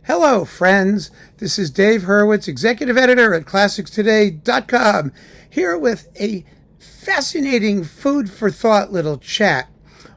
Hello, friends. This is Dave Hurwitz, executive editor at ClassicsToday.com, here with a fascinating food for thought little chat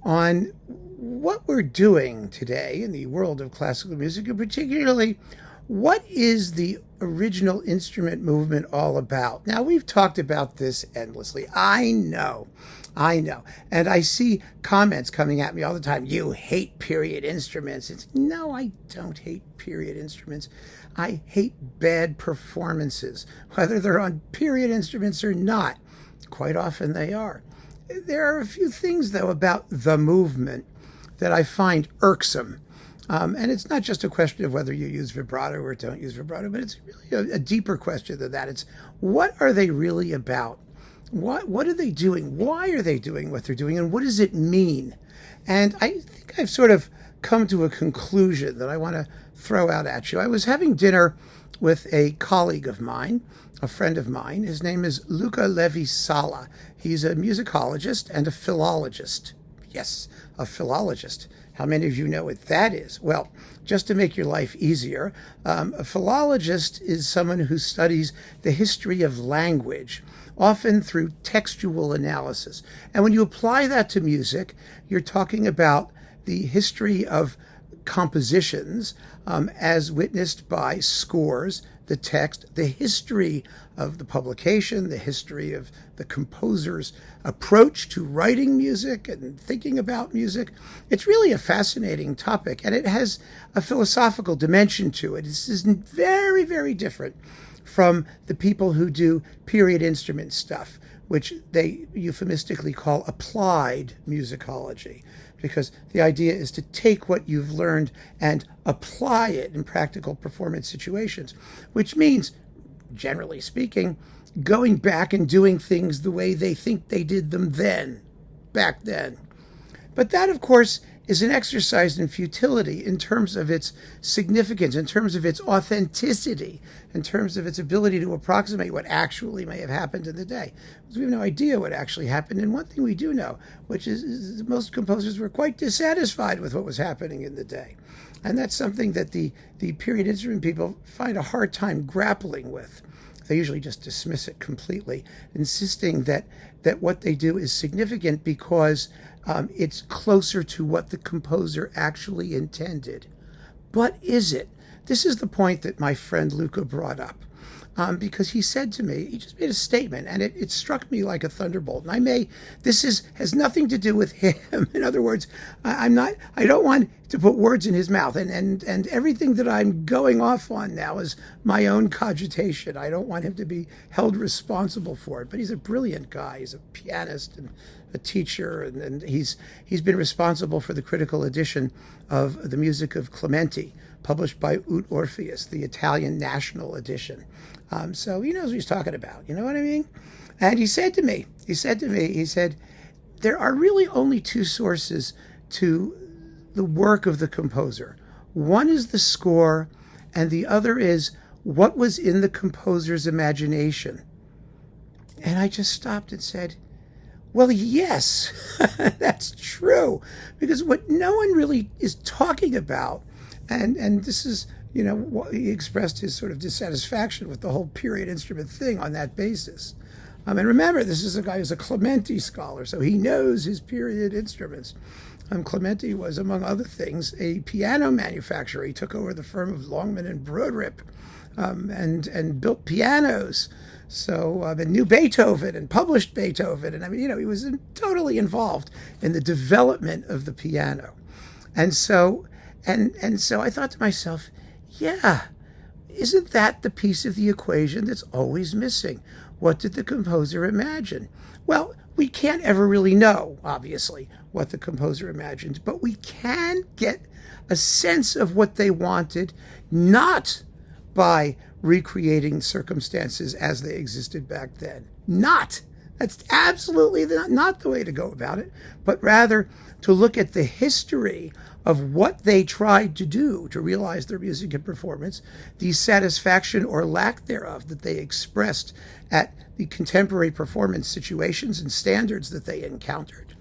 on what we're doing today in the world of classical music, and particularly what is the original instrument movement all about. Now, we've talked about this endlessly. I know. And I see comments coming at me all the time. You hate period instruments. No, I don't hate period instruments. I hate bad performances, whether they're on period instruments or not. Quite often they are. There are a few things, though, about the movement that I find irksome. And it's not just a question of whether you use vibrato or don't use vibrato, but it's really a deeper question than that. It's what are they really about? What are they doing? Why are they doing what they're doing? And what does it mean? And I think I've sort of come to a conclusion that I want to throw out at you. I was having dinner with a colleague of mine, a friend of mine. His name is Luca Levi-Sala. He's a musicologist and a philologist. Yes, a philologist. How many of you know what that is? Well, just to make your life easier, a philologist is someone who studies the history of language, often through textual analysis. And when you apply that to music, you're talking about the history of compositions as witnessed by scores, the text, the history of the publication, the history of the composer's approach to writing music and thinking about music. It's really a fascinating topic, and it has a philosophical dimension to it. This is very, very different from the people who do period instrument stuff, which they euphemistically call applied musicology, because the idea is to take what you've learned and apply it in practical performance situations, which means, generally speaking, going back and doing things the way they think they did them back then. But that, of course, is an exercise in futility in terms of its significance, in terms of its authenticity, in terms of its ability to approximate what actually may have happened in the day. Because we have no idea what actually happened. And one thing we do know, which is most composers were quite dissatisfied with what was happening in the day. And that's something that the period instrument people find a hard time grappling with. They usually just dismiss it completely, insisting that what they do is significant because it's closer to what the composer actually intended. But is it? This is the point that my friend Luca brought up. Because he said to me, he just made a statement, and it struck me like a thunderbolt. And has nothing to do with him. In other words, I don't want to put words in his mouth, and everything that I'm going off on now is my own cogitation. I don't want him to be held responsible for it. But he's a brilliant guy. He's a pianist and a teacher, and he's been responsible for the critical edition of the music of Clementi, published by Ut Orpheus, the Italian national edition. So he knows what he's talking about. You know what I mean? And he said to me, there are really only two sources to the work of the composer. One is the score, and the other is what was in the composer's imagination. And I just stopped and said, well, yes, that's true. Because what no one really is talking about, and this is, he expressed his sort of dissatisfaction with the whole period instrument thing on that basis. And remember, this is a guy who's a Clementi scholar, so he knows his period instruments. Clementi was, among other things, a piano manufacturer. He took over the firm of Longman and Broderick and built pianos. So, and knew Beethoven and published Beethoven. And he was totally involved in the development of the piano. And so I thought to myself, yeah, isn't that the piece of the equation that's always missing? What did the composer imagine? Well, we can't ever really know, obviously, what the composer imagined, but we can get a sense of what they wanted, not by recreating circumstances as they existed back then. That's absolutely not the way to go about it, but rather to look at the history of what they tried to do to realize their music and performance, the satisfaction or lack thereof that they expressed at the contemporary performance situations and standards that they encountered,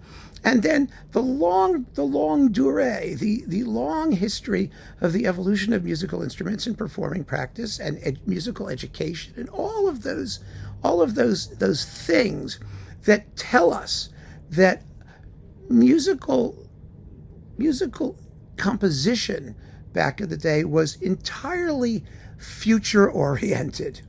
And then the long durée, the long history of the evolution of musical instruments and performing practice and musical education and all of those things that tell us that musical composition back in the day was entirely future oriented.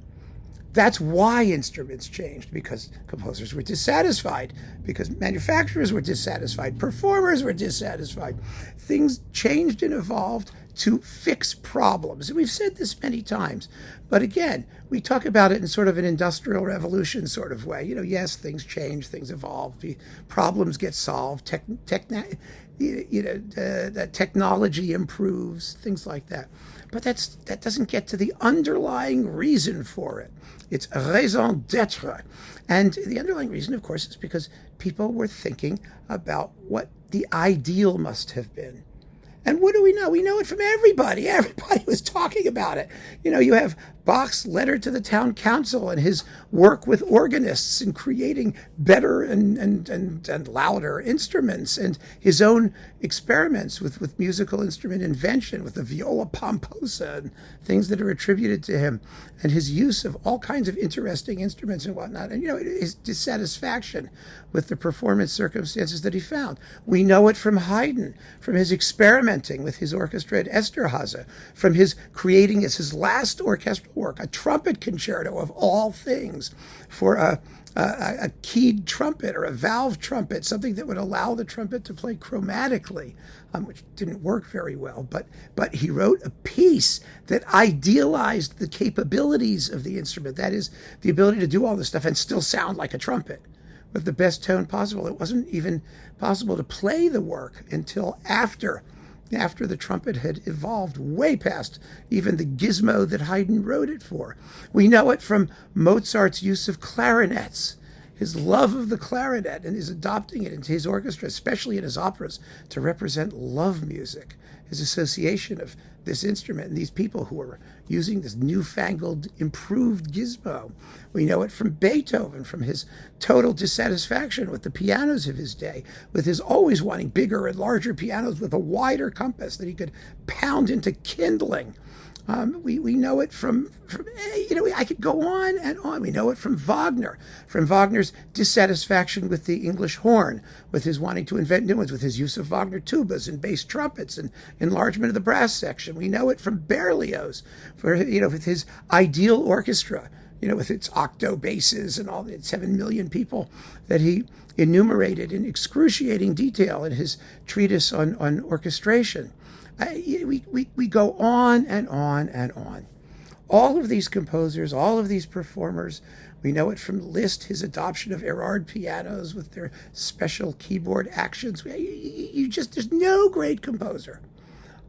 That's why instruments changed, because composers were dissatisfied, because manufacturers were dissatisfied, performers were dissatisfied. Things changed and evolved to fix problems. And we've said this many times, but again, we talk about it in sort of an industrial revolution sort of way. Yes, things change, things evolve, problems get solved, that technology improves, things like that. But that doesn't get to the underlying reason for it. It's raison d'être. And the underlying reason, of course, is because people were thinking about what the ideal must have been. And what do we know? We know it from everybody. Everybody was talking about it. You have Bach's letter to the town council and his work with organists in creating better and louder instruments, and his own experiments with musical instrument invention, with the viola pomposa and things that are attributed to him, and his use of all kinds of interesting instruments and whatnot, and his dissatisfaction with the performance circumstances that he found. We know it from Haydn, from his experimenting with his orchestra at Esterhazy, from his creating as his last orchestral work a trumpet concerto of all things for a keyed trumpet or a valve trumpet, something that would allow the trumpet to play chromatically, which didn't work very well. But he wrote a piece that idealized the capabilities of the instrument. That is, the ability to do all this stuff and still sound like a trumpet with the best tone possible. It wasn't even possible to play the work until after the trumpet had evolved way past even the gizmo that Haydn wrote it for. We know it from Mozart's use of clarinets, his love of the clarinet, and his adopting it into his orchestra, especially in his operas, to represent love music, his association of this instrument and these people who are using this newfangled, improved gizmo. We know it from Beethoven, from his total dissatisfaction with the pianos of his day, with his always wanting bigger and larger pianos with a wider compass that he could pound into kindling. We know it from I could go on and on. We know it from Wagner's dissatisfaction with the English horn, with his wanting to invent new ones, with his use of Wagner tubas and bass trumpets and enlargement of the brass section. We know it from Berlioz, with his ideal orchestra, with its octo basses and all the 7 million people that he enumerated in excruciating detail in his treatise on orchestration. We go on and on and on. All of these composers, all of these performers, we know it from Liszt, his adoption of Erard pianos with their special keyboard actions. There's no great composer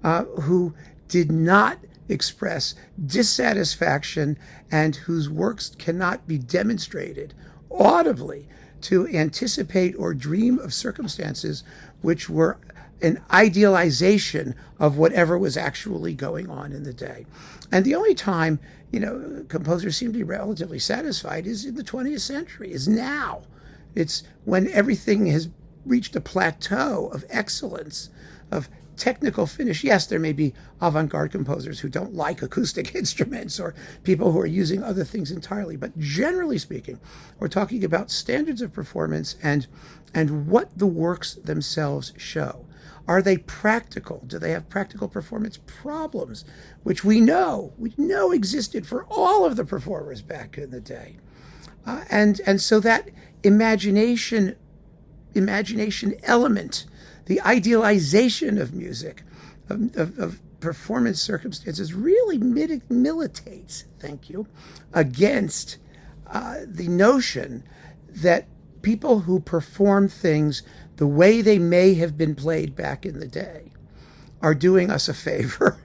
who did not express dissatisfaction and whose works cannot be demonstrated audibly to anticipate or dream of circumstances which were an idealization of whatever was actually going on in the day. And the only time, composers seem to be relatively satisfied is in the 20th century, is now. It's when everything has reached a plateau of excellence, of technical finish. Yes, there may be avant-garde composers who don't like acoustic instruments or people who are using other things entirely. But generally speaking, we're talking about standards of performance and what the works themselves show. Are they practical? Do they have practical performance problems, which we know existed for all of the performers back in the day? And so that imagination element, the idealization of music, of performance circumstances, really militates, against the notion that people who perform things the way they may have been played back in the day are doing us a favor,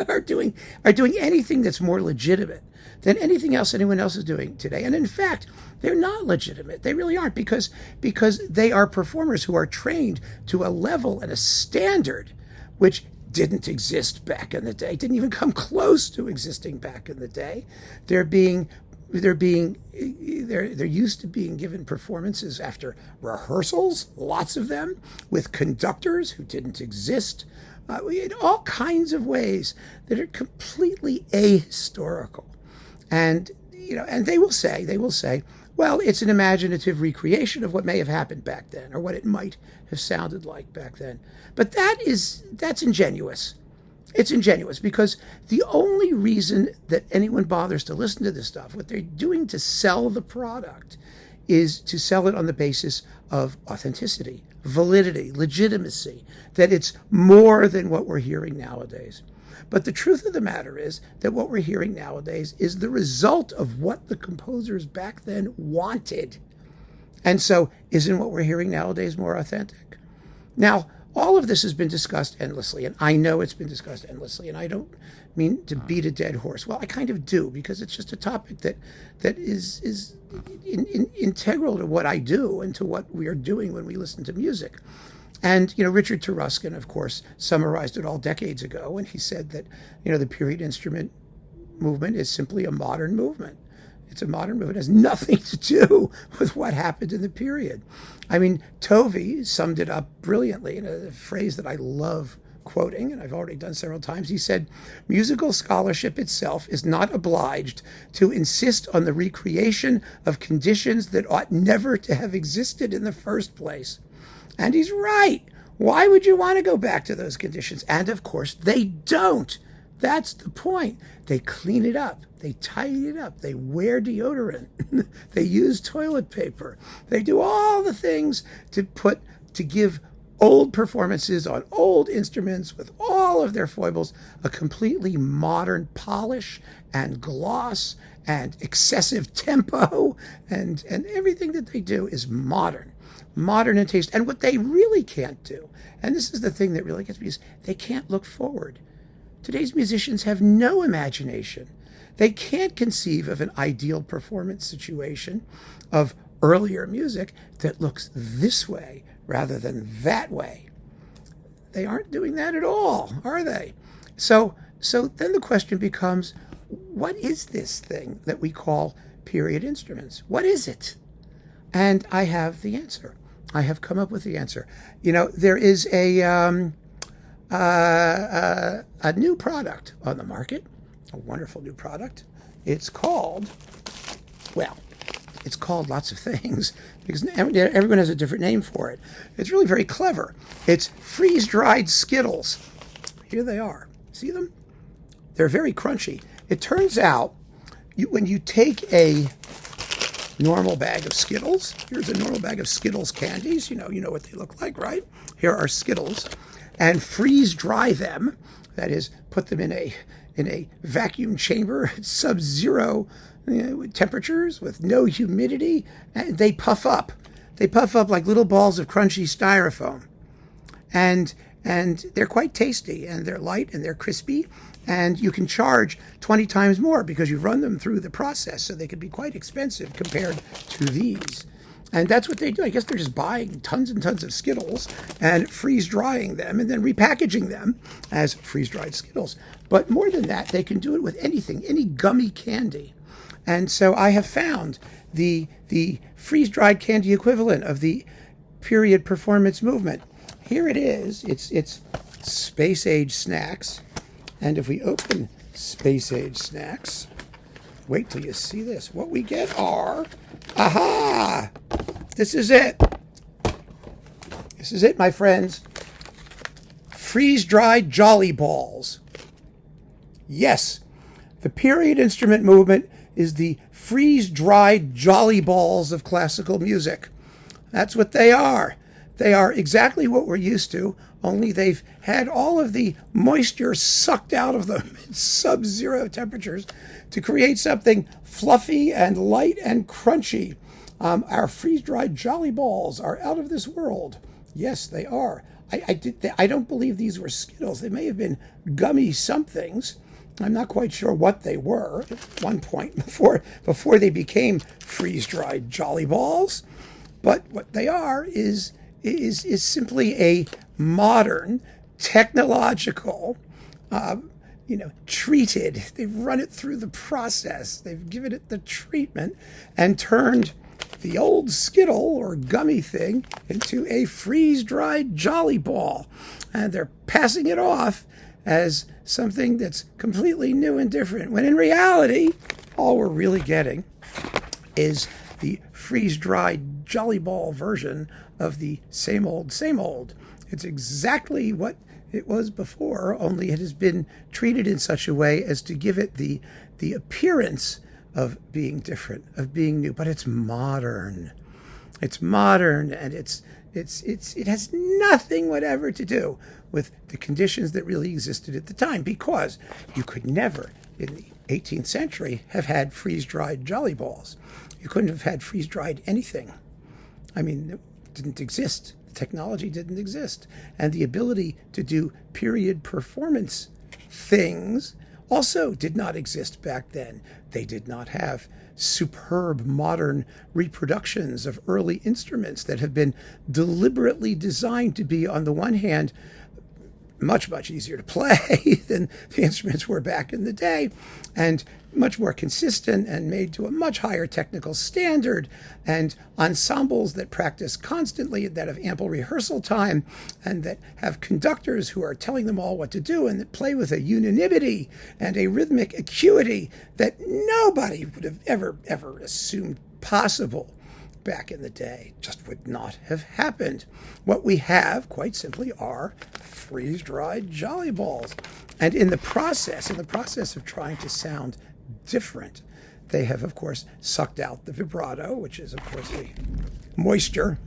are doing anything that's more legitimate than anything else anyone else is doing today. And in fact, they're not legitimate. They really aren't, because they are performers who are trained to a level and a standard which didn't exist back in the day, didn't even come close to existing back in the day. They're being they're used to being given performances after rehearsals, lots of them, with conductors who didn't exist, in all kinds of ways that are completely ahistorical. And and they will say, well, it's an imaginative recreation of what may have happened back then, or what it might have sounded like back then. But that's ingenuous. It's ingenuous because the only reason that anyone bothers to listen to this stuff, what they're doing to sell the product, is to sell it on the basis of authenticity, validity, legitimacy, that it's more than what we're hearing nowadays. But the truth of the matter is that what we're hearing nowadays is the result of what the composers back then wanted. And so, isn't what we're hearing nowadays more authentic? Now, all of this has been discussed endlessly, and I know it's been discussed endlessly, and I don't mean to beat a dead horse. Well, I kind of do, because it's just a topic that is integral to what I do and to what we are doing when we listen to music. And, Richard Taruskin, of course, summarized it all decades ago when he said that, the period instrument movement is simply a modern movement. It's a modern movement. It has nothing to do with what happened in the period. I mean, Tovey summed it up brilliantly in a phrase that I love quoting, and I've already done several times. He said, musical scholarship itself is not obliged to insist on the recreation of conditions that ought never to have existed in the first place. And he's right. Why would you want to go back to those conditions? And of course, they don't. That's the point. They clean it up. They tidy it up. They wear deodorant. They use toilet paper. They do all the things to give old performances on old instruments with all of their foibles a completely modern polish and gloss and excessive tempo, and everything that they do is modern in taste. And what they really can't do, and this is the thing that really gets me, is they can't look forward. Today's musicians have no imagination. They can't conceive of an ideal performance situation of earlier music that looks this way rather than that way. They aren't doing that at all, are they? So then the question becomes, what is this thing that we call period instruments? What is it? And I have the answer. I have come up with the answer. There is a new product on the market, a wonderful new product. It's called lots of things because everyone has a different name for it. It's really very clever. It's freeze-dried Skittles. Here they are. See them? They're very crunchy. It turns out when you take a normal bag of Skittles, here's a normal bag of Skittles candies. You know what they look like, right? Here are Skittles. And freeze dry them, that is, put them in a vacuum chamber at sub-zero temperatures with no humidity, and they puff up. They puff up like little balls of crunchy styrofoam. And they're quite tasty, and they're light, and they're crispy, and you can charge 20 times more because you run them through the process, so they could be quite expensive compared to these. And that's what they do. I guess they're just buying tons and tons of Skittles and freeze-drying them and then repackaging them as freeze-dried Skittles. But more than that, they can do it with anything, any gummy candy. And so I have found the freeze-dried candy equivalent of the period performance movement. Here it is. It's Space Age Snacks. And if we open Space Age Snacks, wait till you see this. What we get are, aha! This is it. This is it, my friends. Freeze-dried Jolly Balls. Yes, the period instrument movement is the freeze-dried Jolly Balls of classical music. That's what they are. They are exactly what we're used to, only they've had all of the moisture sucked out of them at sub-zero temperatures to create something fluffy and light and crunchy. Our freeze-dried Jolly Balls are out of this world. Yes, they are. I don't believe these were Skittles. They may have been gummy somethings. I'm not quite sure what they were at one point before they became freeze-dried Jolly Balls. But what they are is simply a modern, technological, treated. They've run it through the process. They've given it the treatment and turned the old Skittle or gummy thing into a freeze-dried Jolly Ball. And they're passing it off as something that's completely new and different, when in reality, all we're really getting is the freeze-dried Jolly Ball version of the same old, same old. It's exactly what it was before, only it has been treated in such a way as to give it the appearance of being different, of being new, but it's modern. It's modern, and it has nothing whatever to do with the conditions that really existed at the time, because you could never, in the 18th century, have had freeze-dried Jolly Balls. You couldn't have had freeze-dried anything. I mean, it didn't exist. The technology didn't exist. And the ability to do period performance things also did not exist back then. They did not have superb modern reproductions of early instruments that have been deliberately designed to be, on the one hand, much, much easier to play than the instruments were back in the day, and much more consistent and made to a much higher technical standard, and ensembles that practice constantly, that have ample rehearsal time, and that have conductors who are telling them all what to do, and that play with a unanimity and a rhythmic acuity that nobody would have ever assumed possible back in the day. Just would not have happened. What we have, quite simply, are freeze-dried Jolly Balls. And in the process of trying to sound different, they have, of course, sucked out the vibrato, which is, of course, the moisture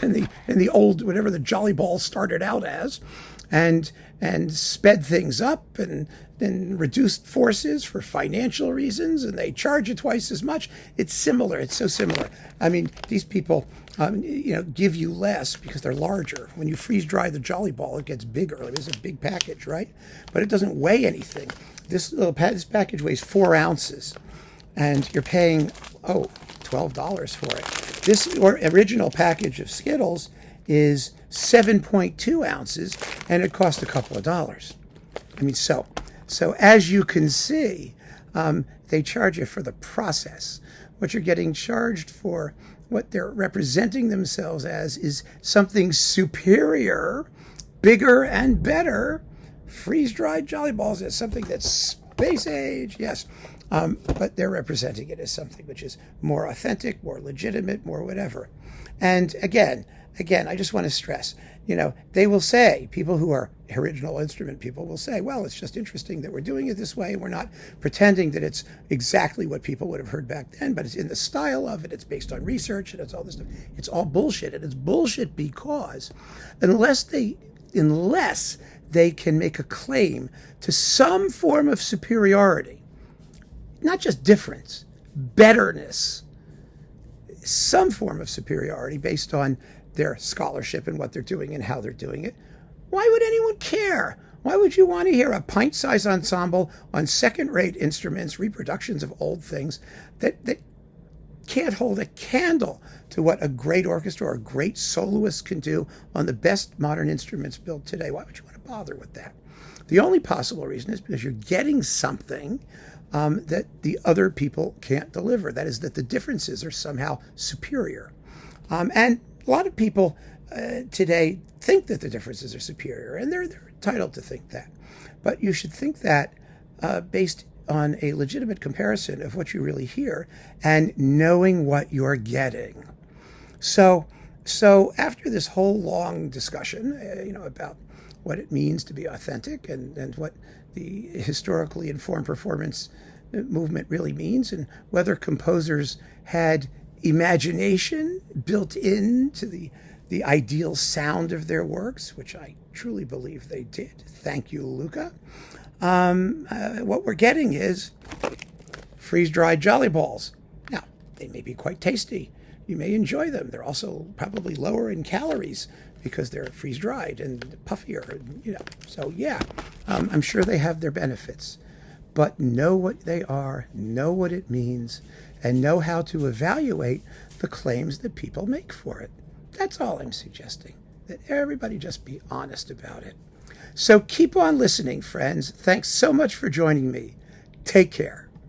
in the old, whatever the Jolly Ball started out as, and sped things up and reduced forces for financial reasons, and they charge you twice as much. It's similar. It's so similar. I mean, these people, give you less because they're larger. When you freeze dry the Jolly Ball, it gets bigger. It's a big package, right? But it doesn't weigh anything. This package weighs 4 ounces, and you're paying $12 for it. This original package of Skittles is 7.2 ounces, and it cost a couple of dollars. I mean, so as you can see, they charge you for the process. What you're getting charged for, what they're representing themselves as, is something superior, bigger, and better. Freeze-dried Jolly Balls is something that's space age, yes. But they're representing it as something which is more authentic, more legitimate, more whatever. And again, I just want to stress, they will say, people who are original instrument people will say, well, it's just interesting that we're doing it this way. We're not pretending that it's exactly what people would have heard back then, but it's in the style of it. It's based on research, and it's all this stuff. It's all bullshit. And it's bullshit because unless they can make a claim to some form of superiority, not just difference, betterness, some form of superiority based on their scholarship and what they're doing and how they're doing it, why would anyone care? Why would you want to hear a pint-sized ensemble on second-rate instruments, reproductions of old things that can't hold a candle to what a great orchestra or a great soloist can do on the best modern instruments built today? Why would you want to bother with that? The only possible reason is because you're getting something that the other people can't deliver. That is, that the differences are somehow superior. And a lot of people today think that the differences are superior, and they're entitled to think that. But you should think that based on a legitimate comparison of what you really hear and knowing what you're getting. So after this whole long discussion, about what it means to be authentic and what the historically informed performance movement really means, and whether composers had imagination built into the ideal sound of their works, which I truly believe they did. Thank you, Luca. What we're getting is freeze-dried Jolly Balls. Now, they may be quite tasty. You may enjoy them. They're also probably lower in calories because they're freeze-dried and puffier, So yeah, I'm sure they have their benefits. But know what they are, know what it means, and know how to evaluate the claims that people make for it. That's all I'm suggesting, that everybody just be honest about it. So keep on listening, friends. Thanks so much for joining me. Take care.